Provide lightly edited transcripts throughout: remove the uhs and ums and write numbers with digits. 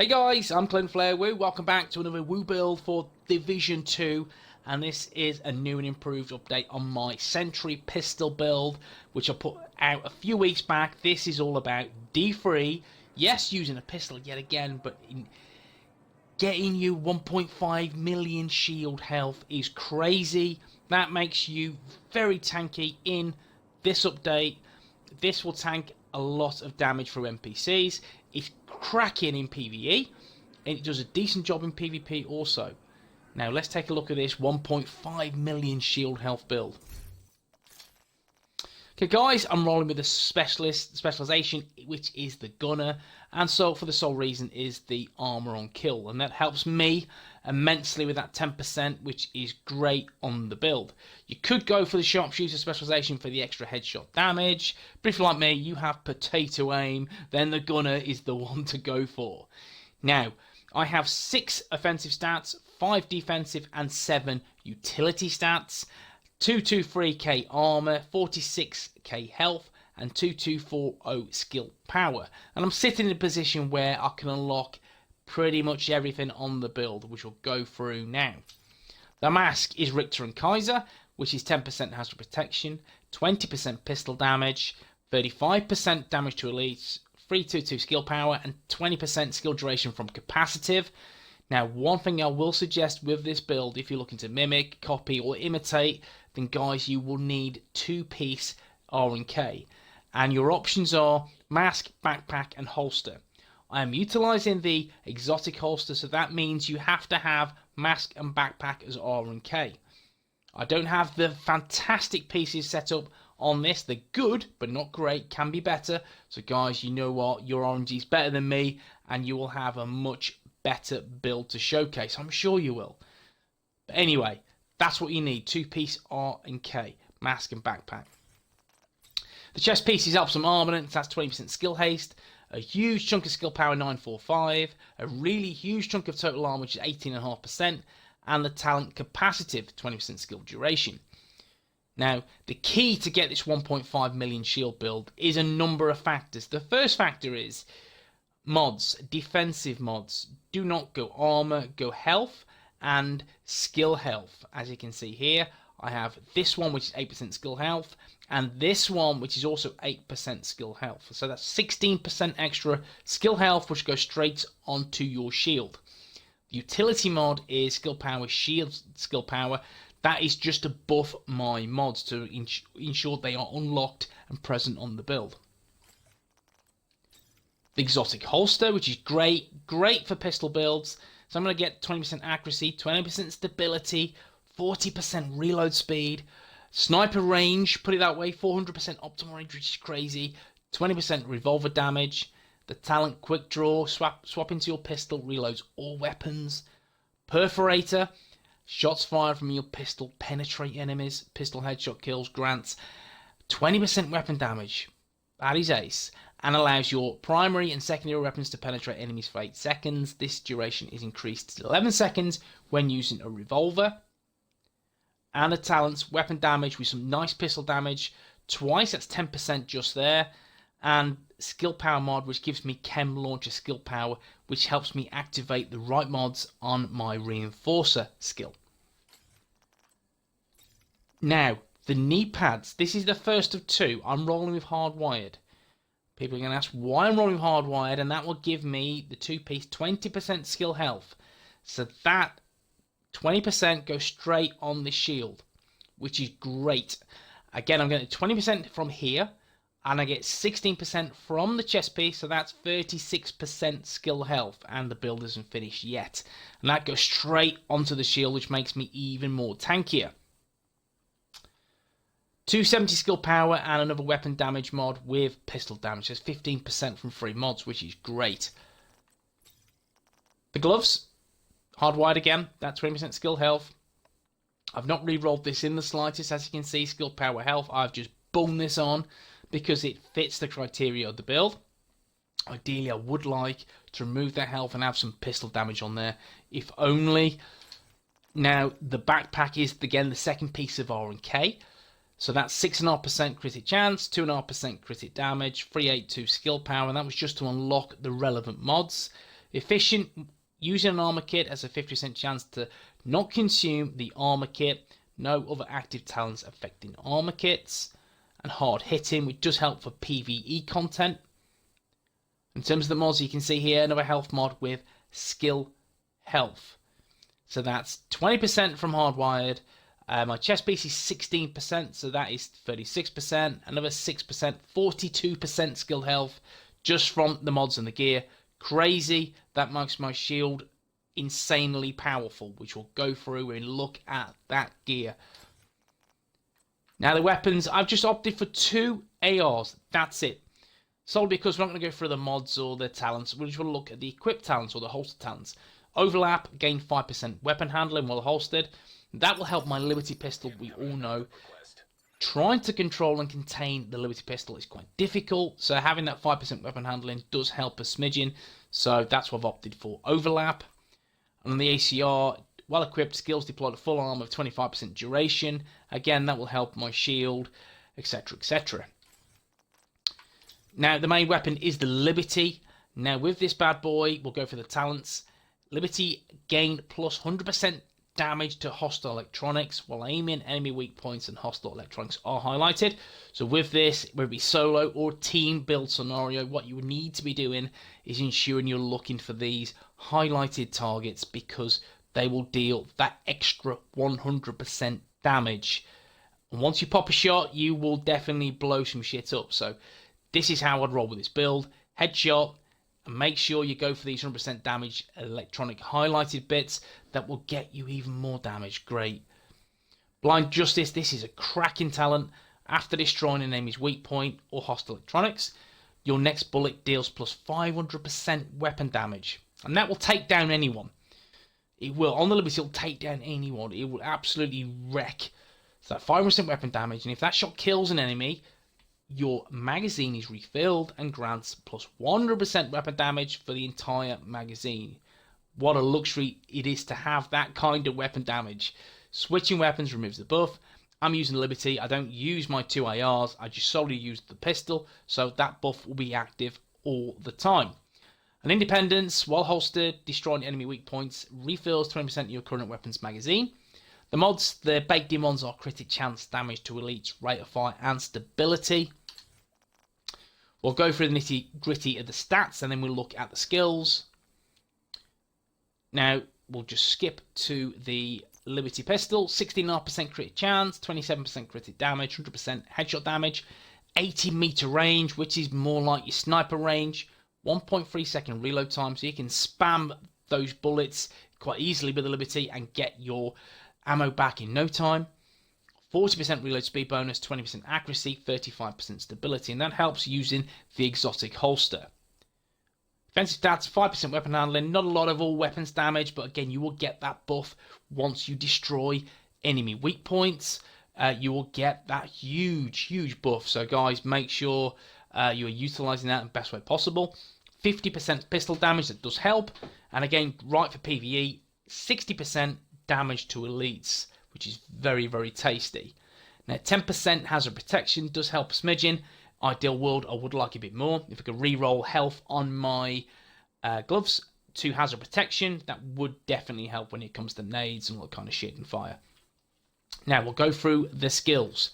Hey guys, I'm Clint Flair Woo. Welcome back to another Woo build for Division 2, and this is a new and improved update on my Sentry pistol build, which I put out a few weeks back. This is all about D3, yes, using a pistol yet again, but getting you 1.5 million shield health is crazy. That makes you very tanky in this update. This will tank a lot of damage through NPCs. It's cracking in PvE, and it does a decent job in PvP also. Now let's take a look at this 1.5 million shield health build. Okay guys, I'm rolling with the specialization, which is the gunner, and so for the sole reason is the armor on kill, and that helps me immensely with that 10%, which is great on the build. You could go for the sharpshooter specialization for the extra headshot damage, but if you're like me, you have potato aim, then the gunner is the one to go for. Now, I have 6 offensive stats, 5 defensive, and 7 utility stats. 223k armor, 46k health, and 2240 skill power. And I'm sitting in a position where I can unlock pretty much everything on the build, which we'll go through now. The mask is Richter and Kaiser, which is 10% hazard protection, 20% pistol damage, 35% damage to elites, 322 skill power, and 20% skill duration from capacitive. Now, one thing I will suggest with this build, if you're looking to mimic, copy, or imitate, then guys, you will need 2-piece R&K. And your options are mask, backpack, and holster. I am utilizing the exotic holster, so that means you have to have mask and backpack as R&K. I don't have the fantastic pieces set up on this. They're good, but not great, can be better. So guys, you know what? Your RNG is better than me, and you will have a much better build to showcase. I'm sure you will. But anyway, that's what you need. 2-piece R&K, mask and backpack. The chest pieces up some armament. That's 20% skill haste, a huge chunk of skill power 945, a really huge chunk of total armor, which is 18.5%, and the talent capacitive 20% skill duration. Now, the key to get this 1.5 million shield build is a number of factors. The first factor is mods, defensive mods. Do not go armor, go health and skill health. As you can see here, I have this one, which is 8% skill health, and this one, which is also 8% skill health. So that's 16% extra skill health, which goes straight onto your shield. The utility mod is skill power, shield skill power. That is just to buff my mods to ensure they are unlocked and present on the build. The exotic holster, which is great for pistol builds. So I'm going to get 20% accuracy, 20% stability, 40% reload speed, sniper range, put it that way, 400% optimal range, which is crazy, 20% revolver damage, the talent quick draw, swap into your pistol, reloads all weapons, perforator, shots fired from your pistol penetrate enemies, pistol headshot kills, grants 20% weapon damage, that is ace, and allows your primary and secondary weapons to penetrate enemies for 8 seconds. This duration is increased to 11 seconds when using a revolver. And the talents, weapon damage with some nice pistol damage, twice, that's 10% just there. And skill power mod, which gives me chem launcher skill power, which helps me activate the right mods on my reinforcer skill. Now, the knee pads, this is the first of 2. I'm rolling with hardwired. People are going to ask why I'm rolling hardwired, and that will give me the 2-piece 20% skill health. So that 20% goes straight on the shield, which is great. Again, I'm getting 20% from here, and I get 16% from the chest piece, so that's 36% skill health, and the build isn't finished yet. And that goes straight onto the shield, which makes me even more tankier. 270 skill power and another weapon damage mod with pistol damage. There's 15% from 3 mods, which is great. The gloves, hardwired again, that's 20% skill health. I've not re-rolled this in the slightest, as you can see, skill power health. I've just bung this on because it fits the criteria of the build. Ideally, I would like to remove that health and have some pistol damage on there, if only. Now, the backpack is, again, the second piece of R&K. So that's 6.5% critic chance, 2.5% critic damage, 382 skill power, and that was just to unlock the relevant mods. Efficient, using an armor kit has a 50% chance to not consume the armor kit. No other active talents affecting armor kits. And hard hitting, which does help for PvE content. In terms of the mods, you can see here another health mod with skill health. So that's 20% from hardwired. My chest piece is 16%, so that is 36%. Another 6%, 42% skill health just from the mods and the gear. Crazy. That makes my shield insanely powerful, which we'll go through and look at that gear. Now the weapons, I've just opted for 2 ARs. That's it. Solely because we're not going to go through the mods or the talents. We just want to look at the equipped talents or the holster talents. Overlap, gain 5% weapon handling while holstered. That will help my Liberty pistol, we all know. Trying to control and contain the Liberty pistol is quite difficult, so having that 5% weapon handling does help a smidgen. So that's what I've opted for. Overlap. And on the ACR, well equipped, skills deploy the full armor of 25% duration. Again, that will help my shield, etc, etc. Now, the main weapon is the Liberty. Now, with this bad boy, we'll go for the talents. Liberty gain plus 100% damage to hostile electronics while aiming. Enemy weak points and hostile electronics are highlighted. So with this, whether it be solo or team build scenario, what you need to be doing is ensuring you're looking for these highlighted targets because they will deal that extra 100% damage. And once you pop a shot, you will definitely blow some shit up. So this is how I'd roll with this build. Headshot, and make sure you go for these 100% damage electronic highlighted bits that will get you even more damage. Great. Blind Justice, this is a cracking talent. After destroying an enemy's weak point or hostile electronics, your next bullet deals plus 500% weapon damage. And that will take down anyone. It will. On the Liberty, it'll take down anyone. It will absolutely wreck. So that 5% weapon damage, and if that shot kills an enemy, your magazine is refilled and grants plus 100% weapon damage for the entire magazine. What a luxury it is to have that kind of weapon damage. Switching weapons removes the buff. I'm using Liberty. I don't use my 2 ARs. I just solely use the pistol, so that buff will be active all the time. An Independence, while holstered, destroying enemy weak points, refills 20% of your current weapon's magazine. The mods, the baked in ones are critic chance, damage to elites, rate of fire, and stability. We'll go through the nitty gritty of the stats and then we'll look at the skills. Now, we'll just skip to the Liberty pistol. 16.5% crit chance, 27% crit damage, 100% headshot damage, 80 meter range, which is more like your sniper range, 1.3 second reload time, so you can spam those bullets quite easily with the Liberty and get your ammo back in no time. 40% reload speed bonus, 20% accuracy, 35% stability, and that helps using the exotic holster. Defensive stats, 5% weapon handling, not a lot of all weapons damage, but again, you will get that buff once you destroy enemy weak points. You will get that huge buff. So guys, make sure you are utilizing that in the best way possible. 50% pistol damage, that does help. And again, right for PvE, 60% damage to elites, which is very, very tasty. Now, 10% hazard protection does help a smidgen. Ideal world, I would like a bit more. If I could re-roll health on my gloves to hazard protection, that would definitely help when it comes to nades and all that kind of shit and fire. Now, we'll go through the skills.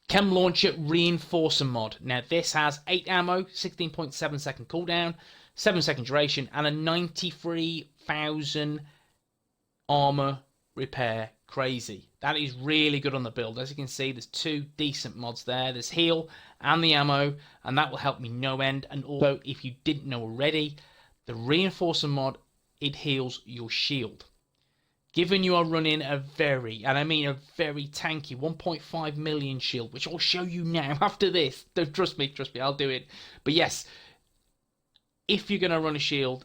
Chem Launcher Reinforcer mod. Now, this has 8 ammo, 16.7 second cooldown, 7 second duration, and a 93,000 armor repair. Crazy. That is really good on the build. As you can see, there's 2 decent mods there. There's heal and the ammo, and that will help me no end. And also, if you didn't know already, the Reinforcer mod, it heals your shield. Given you are running a very, and I mean a very tanky 1.5 million shield, which I'll show you now after this. Don't trust me, I'll do it. But yes, if you're going to run a shield,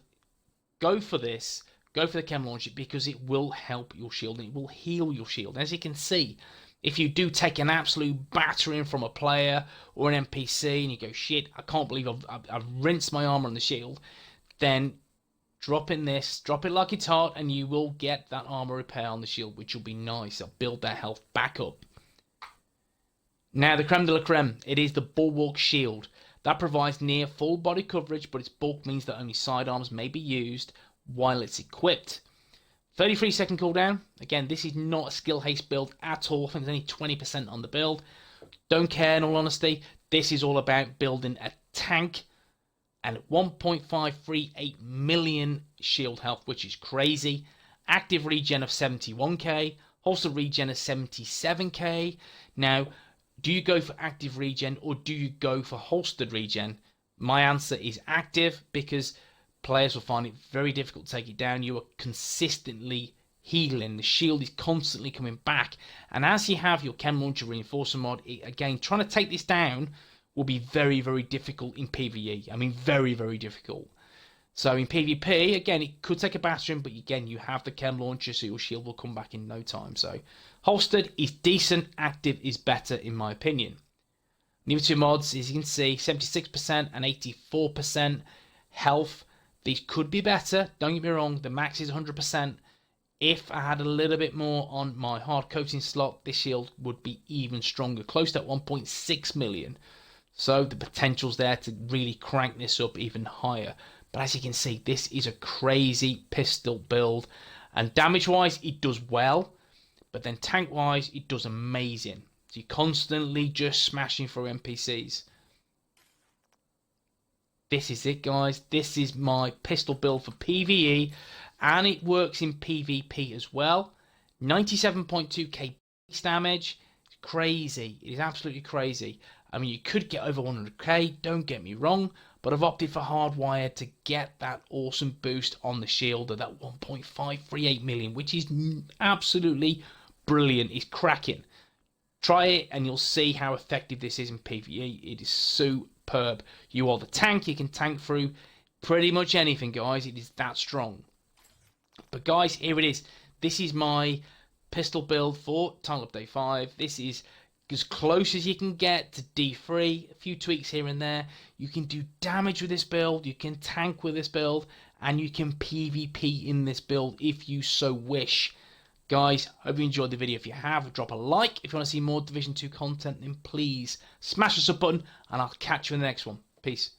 go for this. Go for the Chem Launcher because it will help your shield and it will heal your shield. As you can see, if you do take an absolute battering from a player or an NPC and you go, shit, I can't believe I've rinsed my armor on the shield, then drop in this, drop it like it's hot, and you will get that armor repair on the shield, which will be nice. It'll build their health back up. Now, the creme de la creme, it is the Bulwark Shield. That provides near full body coverage, but its bulk means that only sidearms may be used while it's equipped. 33-second cooldown. Again, this is not a skill haste build at all. I think there's only 20% on the build. Don't care, in all honesty. This is all about building a tank. And 1.538 million shield health, which is crazy. Active regen of 71k. Holster regen of 77k. Now, do you go for active regen or do you go for holstered regen? My answer is active, because players will find it very difficult to take it down. You are consistently healing. The shield is constantly coming back. And as you have your chem launcher reinforcer mod, again, trying to take this down will be very, very difficult in PvE. I mean, very, very difficult. So in PvP, again, it could take a battering, but again, you have the chem launcher, so your shield will come back in no time. So holstered is decent, active is better, in my opinion. The other two mods, as you can see, 76% and 84% health. These could be better, don't get me wrong, the max is 100%. If I had a little bit more on my hard coating slot, this shield would be even stronger, close to 1.6 million. So the potential's there to really crank this up even higher. But as you can see, this is a crazy pistol build. And damage-wise, it does well. But then tank-wise, it does amazing. So you're constantly just smashing through NPCs. This is it, guys. This is my pistol build for PvE, and it works in PvP as well. 97.2k base damage. It's crazy. It is absolutely crazy. I mean, you could get over 100k, don't get me wrong, but I've opted for hardwired to get that awesome boost on the shield of that 1.538 million, which is absolutely brilliant. It's cracking. Try it and you'll see how effective this is in PvE. It is superb. You are the tank. You can tank through pretty much anything, guys. It is that strong. But guys, here it is. This is my pistol build for Title Update 5. This is as close as you can get to D3. A few tweaks here and there. You can do damage with this build. You can tank with this build. And you can PvP in this build if you so wish. Guys, hope you enjoyed the video. If you have, drop a like. If you want to see more Division 2 content, then please smash the sub button, and I'll catch you in the next one. Peace.